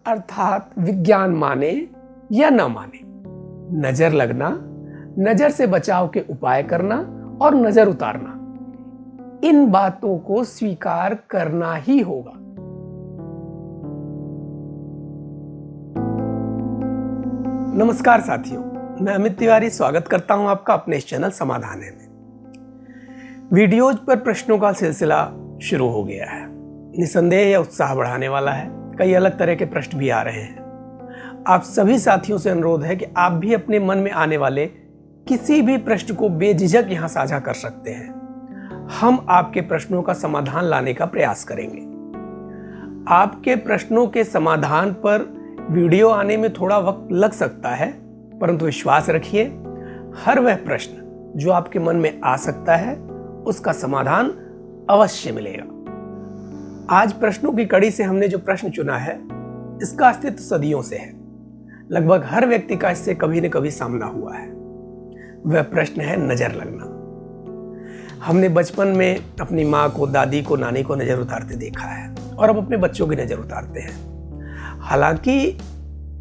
अर्थात विज्ञान माने या न माने, नजर लगना, नजर से बचाव के उपाय करना और नजर उतारना, इन बातों को स्वीकार करना ही होगा। नमस्कार साथियों, मैं अमित तिवारी स्वागत करता हूं आपका अपने इस चैनल समाधान है में। वीडियोज पर प्रश्नों का सिलसिला शुरू हो गया है। निसंदेह यह उत्साह बढ़ाने वाला है। कई अलग तरह के प्रश्न भी आ रहे हैं। आप सभी साथियों से अनुरोध है कि आप भी अपने मन में आने वाले किसी भी प्रश्न को बेझिझक यहां साझा कर सकते हैं। हम आपके प्रश्नों का समाधान लाने का प्रयास करेंगे। आपके प्रश्नों के समाधान पर वीडियो आने में थोड़ा वक्त लग सकता है, परंतु विश्वास रखिए, हर वह प्रश्न जो आपके मन में आ सकता है उसका समाधान अवश्य मिलेगा। आज प्रश्नों की कड़ी से हमने जो प्रश्न चुना है, इसका अस्तित्व सदियों से है। लगभग हर व्यक्ति का इससे कभी न कभी सामना हुआ है। वह प्रश्न है नजर लगना। हमने बचपन में अपनी माँ को, दादी को, नानी को नजर उतारते देखा है और अब अपने बच्चों की नजर उतारते हैं। हालांकि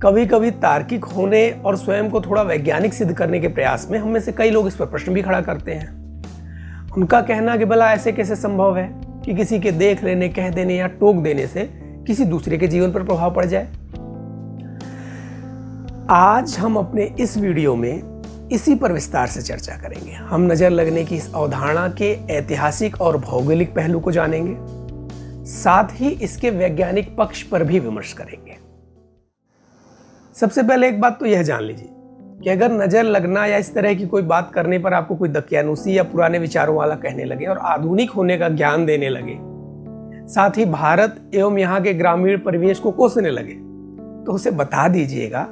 कभी कभी तार्किक होने और स्वयं को थोड़ा वैज्ञानिक सिद्ध करने के प्रयास में हम में से कई लोग इस पर प्रश्न भी खड़ा करते हैं। उनका कहना कि भला ऐसे कैसे संभव है कि किसी के देख लेने, कह देने या टोक देने से किसी दूसरे के जीवन पर प्रभाव पड़ जाए। आज हम अपने इस वीडियो में इसी पर विस्तार से चर्चा करेंगे। हम नजर लगने की इस अवधारणा के ऐतिहासिक और भौगोलिक पहलू को जानेंगे, साथ ही इसके वैज्ञानिक पक्ष पर भी विमर्श करेंगे। सबसे पहले एक बात तो यह जान लीजिए कि अगर नजर लगना या इस तरह की कोई बात करने पर आपको कोई दकियानूसी या पुराने विचारों वाला कहने लगे और आधुनिक होने का ज्ञान देने लगे, साथ ही भारत एवं यहाँ के ग्रामीण परिवेश को कोसने लगे, तो उसे बता दीजिएगा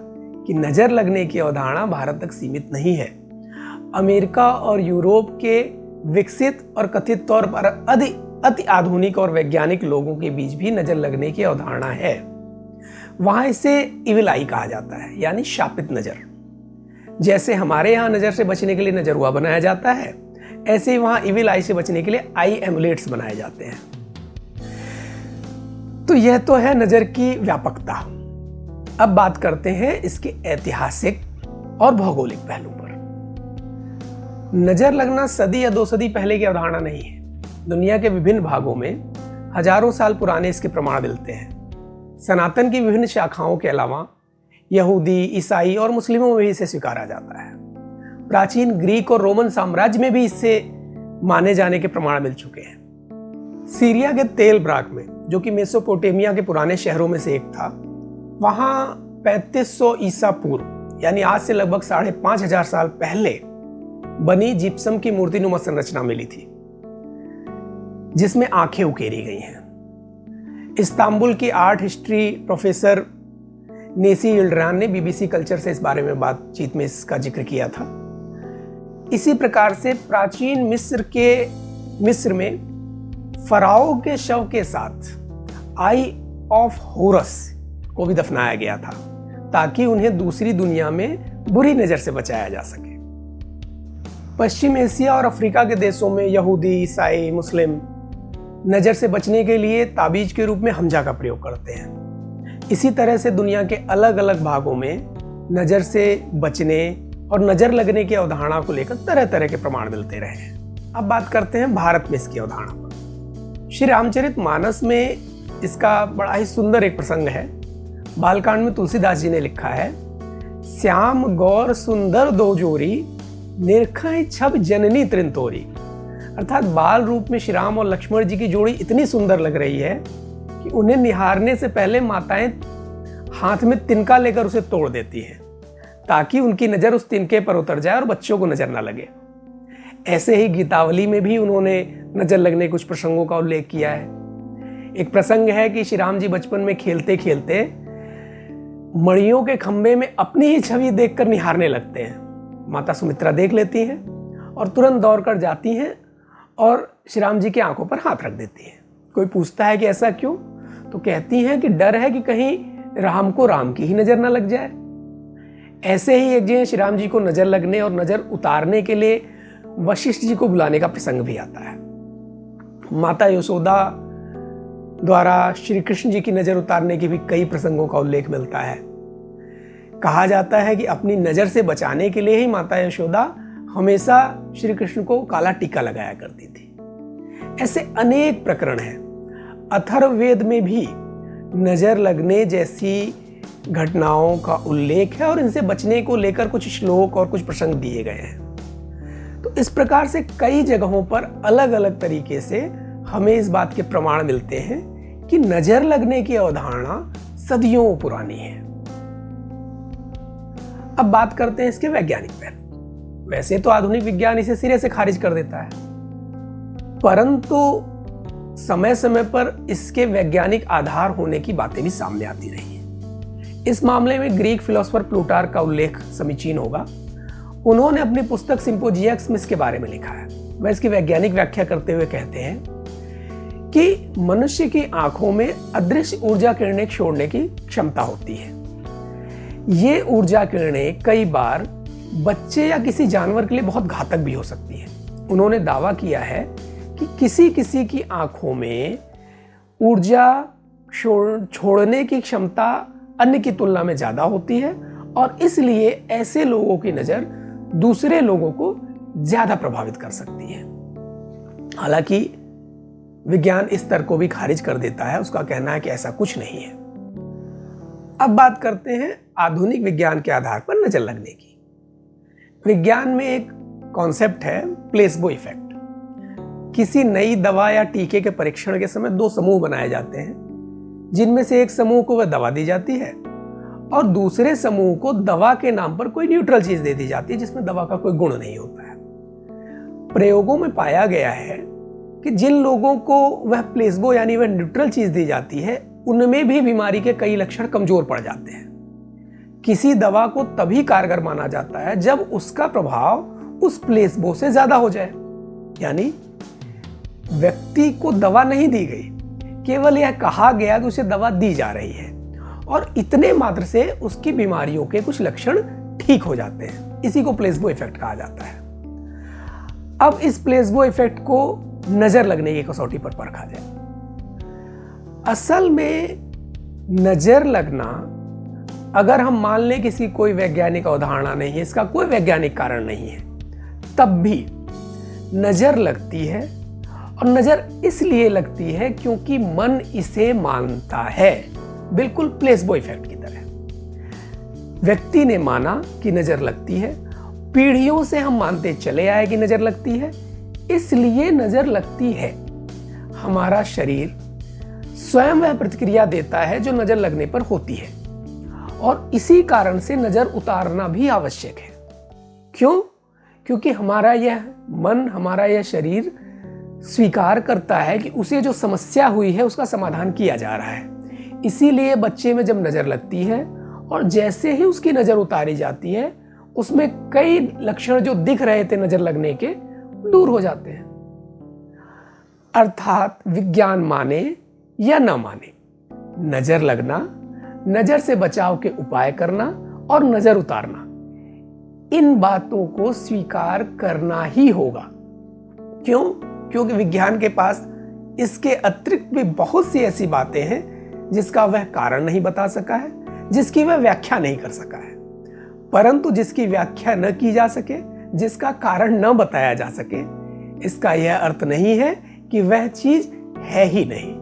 कि नजर लगने की अवधारणा भारत तक सीमित नहीं है। अमेरिका और यूरोप के विकसित और कथित तौर पर अति आधुनिक और वैज्ञानिक लोगों के बीच भी नजर लगने की अवधारणा है। वहां इसे इविल आई कहा जाता है, यानी शापित नजर। जैसे हमारे यहाँ नजर से बचने के लिए नजरुआ बनाया जाता है, ऐसे ही वहां इविल आई से बचने के लिए आई एमुलेट्स बनाए जाते हैं। तो यह तो है नजर की व्यापकता। अब बात करते हैं इसके ऐतिहासिक और भौगोलिक पहलू पर। नजर लगना सदी या 2 सदी पहले की अवधारणा नहीं है। दुनिया के विभिन्न भागों में हजारों साल पुराने इसके प्रमाण मिलते हैं। सनातन की विभिन्न शाखाओं के अलावा यहूदी, ईसाई और मुस्लिमों में भी इसे स्वीकारा जाता है। प्राचीन ग्रीक और रोमन साम्राज्य में भी इससे माने जाने के प्रमाण मिल चुके हैं। सीरिया के तेल ब्राक में, जो कि मेसोपोटामिया के पुराने शहरों में से एक था, वहां 3500 ईसा पूर्व, यानी आज से लगभग 5500 साल पहले बनी जिप्सम की मूर्तिनुमा संरचना मिली थी, जिसमें आंखें उकेरी गई हैं। इस्तांबुल की आर्ट हिस्ट्री प्रोफेसर नेसी यिल्ड्रान ने बीबीसी कल्चर से इस बारे में बातचीत में इसका जिक्र किया था। इसी प्रकार से प्राचीन मिस्र में फराओ के शव के साथ आई ऑफ होरस को भी दफनाया गया था, ताकि उन्हें दूसरी दुनिया में बुरी नजर से बचाया जा सके। पश्चिम एशिया और अफ्रीका के देशों में यहूदी, ईसाई, मुस्लिम नजर से बचने के लिए ताबीज के रूप में हमजा का प्रयोग करते हैं। इसी तरह से दुनिया के अलग अलग भागों में नजर से बचने और नजर लगने की अवधारणा को लेकर तरह तरह के प्रमाण मिलते रहे हैं। अब बात करते हैं भारत में इसकी अवधारणा पर। श्री रामचरितमानस में इसका बड़ा ही सुंदर एक प्रसंग है। बालकांड में तुलसीदास जी ने लिखा है, श्याम गौर सुंदर दो जोरी, निरखै छब जननी त्रिंतोरी। अर्थात बाल रूप में श्री राम और लक्ष्मण जी की जोड़ी इतनी सुंदर लग रही है कि उन्हें निहारने से पहले माताएं हाथ में तिनका लेकर उसे तोड़ देती हैं, ताकि उनकी नजर उस तिनके पर उतर जाए और बच्चों को नजर ना लगे। ऐसे ही गीतावली में भी उन्होंने नजर लगने के कुछ प्रसंगों का उल्लेख किया है। एक प्रसंग है कि श्री राम जी बचपन में खेलते खेलते मणियों के खंभे में अपनी ही छवि देखकर निहारने लगते हैं। माता सुमित्रा देख लेती हैं और तुरंत दौड़कर जाती हैं और श्री राम जी की आंखों पर हाथ रख देती हैं। कोई पूछता है कि ऐसा क्यों, तो कहती हैं कि डर है कि कहीं राम को राम की ही नजर ना लग जाए। ऐसे ही एक जगह श्री राम जी को नजर लगने और नजर उतारने के लिए वशिष्ठ जी को बुलाने का प्रसंग भी आता है। माता यशोदा द्वारा श्री कृष्ण जी की नजर उतारने के भी कई प्रसंगों का उल्लेख मिलता है। कहा जाता है कि अपनी नजर से बचाने के लिए ही माता यशोदा हमेशा श्री कृष्ण को काला टीका लगाया करती थी। ऐसे अनेक प्रकरण हैं। अथर्ववेद में भी नजर लगने जैसी घटनाओं का उल्लेख है और इनसे बचने को लेकर कुछ श्लोक और कुछ प्रसंग दिए गए हैं। तो इस प्रकार से कई जगहों पर अलग अलग तरीके से हमें इस बात के प्रमाण मिलते हैं कि नजर लगने की अवधारणा सदियों पुरानी है। अब बात करते हैं इसके वैज्ञानिक पहलू। वैसे तो आधुनिक विज्ञान इसे सिरे से खारिज कर देता है, परंतु समय समय पर इसके वैज्ञानिक आधार होने की बातें भी सामने आती रही हैं। इस मामले में ग्रीक फिलोसोफर प्लूटार्क का उल्लेख समीचीन होगा। उन्होंने अपनी पुस्तक सिम्पोजियक्स में इसके बारे में लिखा है। वह इसकी वैज्ञानिक व्याख्या करते हुए कहते हैं कि मनुष्य की आंखों में अदृश्य ऊर्जा किरणें छोड़ने की क्षमता होती है। ये ऊर्जा किरणें कई बार बच्चे या किसी जानवर के लिए बहुत घातक भी हो सकती है। उन्होंने दावा किया है कि किसी किसी की आंखों में ऊर्जा छोड़ने की क्षमता अन्य की तुलना में ज्यादा होती है और इसलिए ऐसे लोगों की नजर दूसरे लोगों को ज्यादा प्रभावित कर सकती है। हालांकि विज्ञान इस तर्क को भी खारिज कर देता है। उसका कहना है कि ऐसा कुछ नहीं है। अब बात करते हैं आधुनिक विज्ञान के आधार पर नजर लगने की। विज्ञान में एक कॉन्सेप्ट है प्लेसबो इफेक्ट। किसी नई दवा या टीके के परीक्षण के समय दो समूह बनाए जाते हैं, जिनमें से एक समूह को वह दवा दी जाती है और दूसरे समूह को दवा के नाम पर कोई न्यूट्रल चीज दे दी जाती है जिसमें दवा का कोई गुण नहीं होता है। प्रयोगों में पाया गया है कि जिन लोगों को वह प्लेसबो यानी वह न्यूट्रल चीज दी जाती है, उनमें भी बीमारी के कई लक्षण कमजोर पड़ जाते हैं। किसी दवा को तभी कारगर माना जाता है जब उसका प्रभाव उस प्लेसबो से ज्यादा हो जाए। यानी व्यक्ति को दवा नहीं दी गई, केवल यह कहा गया कि उसे दवा दी जा रही है और इतने मात्र से उसकी बीमारियों के कुछ लक्षण ठीक हो जाते हैं। इसी को प्लेसबो इफेक्ट कहा जाता है। अब इस प्लेसबो इफेक्ट को नजर लगने की कसौटी पर परखा जाए। असल में नजर लगना, अगर हम मान लें किसी कोई वैज्ञानिक अवधारणा नहीं है, इसका कोई वैज्ञानिक कारण नहीं है, तब भी नजर लगती है। और नजर इसलिए लगती है क्योंकि मन इसे मानता है, बिल्कुल प्लेसबो इफेक्ट की तरह। व्यक्ति ने माना कि नजर लगती है, पीढ़ियों से हम मानते चले आए कि नजर लगती है, इसलिए नजर लगती है। हमारा शरीर स्वयं वह प्रतिक्रिया देता है जो नजर लगने पर होती है और इसी कारण से नजर उतारना भी आवश्यक है। क्यों? क्योंकि हमारा यह मन, हमारा यह शरीर स्वीकार करता है कि उसे जो समस्या हुई है उसका समाधान किया जा रहा है। इसीलिए बच्चे में जब नजर लगती है और जैसे ही उसकी नजर उतारी जाती है, उसमें कई लक्षण जो दिख रहे थे नजर लगने के दूर हो जाते हैं। अर्थात विज्ञान माने या न माने, नजर लगना, नजर से बचाव के उपाय करना और नजर उतारना, इन बातों को स्वीकार करना ही होगा। क्यों? क्योंकि विज्ञान के पास इसके अतिरिक्त भी बहुत सी ऐसी बातें हैं जिसका वह कारण नहीं बता सका है, जिसकी वह व्याख्या नहीं कर सका है। परंतु जिसकी व्याख्या न की जा सके, जिसका कारण न बताया जा सके, इसका यह अर्थ नहीं है कि वह चीज है ही नहीं।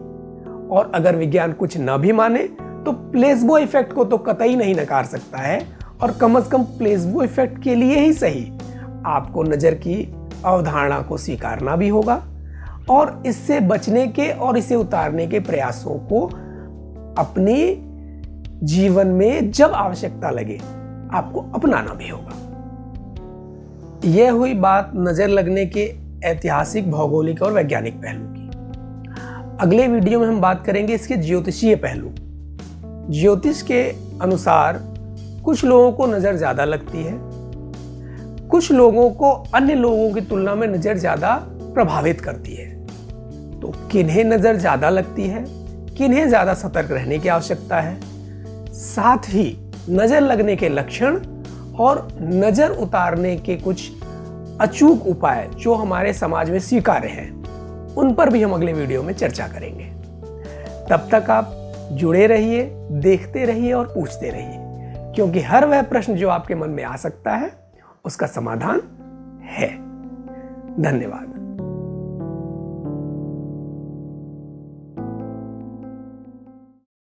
और अगर विज्ञान कुछ न भी माने तो प्लेसबो इफेक्ट को तो कतई नहीं नकार सकता है, और कम से कम प्लेसबो इफेक्ट के लिए ही सही आपको नजर की अवधारणा को स्वीकारना भी होगा और इससे बचने के और इसे उतारने के प्रयासों को अपने जीवन में जब आवश्यकता लगे आपको अपनाना भी होगा। यह हुई बात नजर लगने के ऐतिहासिक, भौगोलिक और वैज्ञानिक पहलू की। अगले वीडियो में हम बात करेंगे इसके ज्योतिषीय पहलू। ज्योतिष के अनुसार कुछ लोगों को नजर ज्यादा लगती है, कुछ लोगों को अन्य लोगों की तुलना में नजर ज्यादा प्रभावित करती है। तो किन्हें नजर ज्यादा लगती है, किन्हें ज्यादा सतर्क रहने की आवश्यकता है, साथ ही नजर लगने के लक्षण और नजर उतारने के कुछ अचूक उपाय जो हमारे समाज में स्वीकार्य हैं, उन पर भी हम अगले वीडियो में चर्चा करेंगे। तब तक आप जुड़े रहिए, देखते रहिए और पूछते रहिए, क्योंकि हर वह प्रश्न जो आपके मन में आ सकता है उसका समाधान है। धन्यवाद।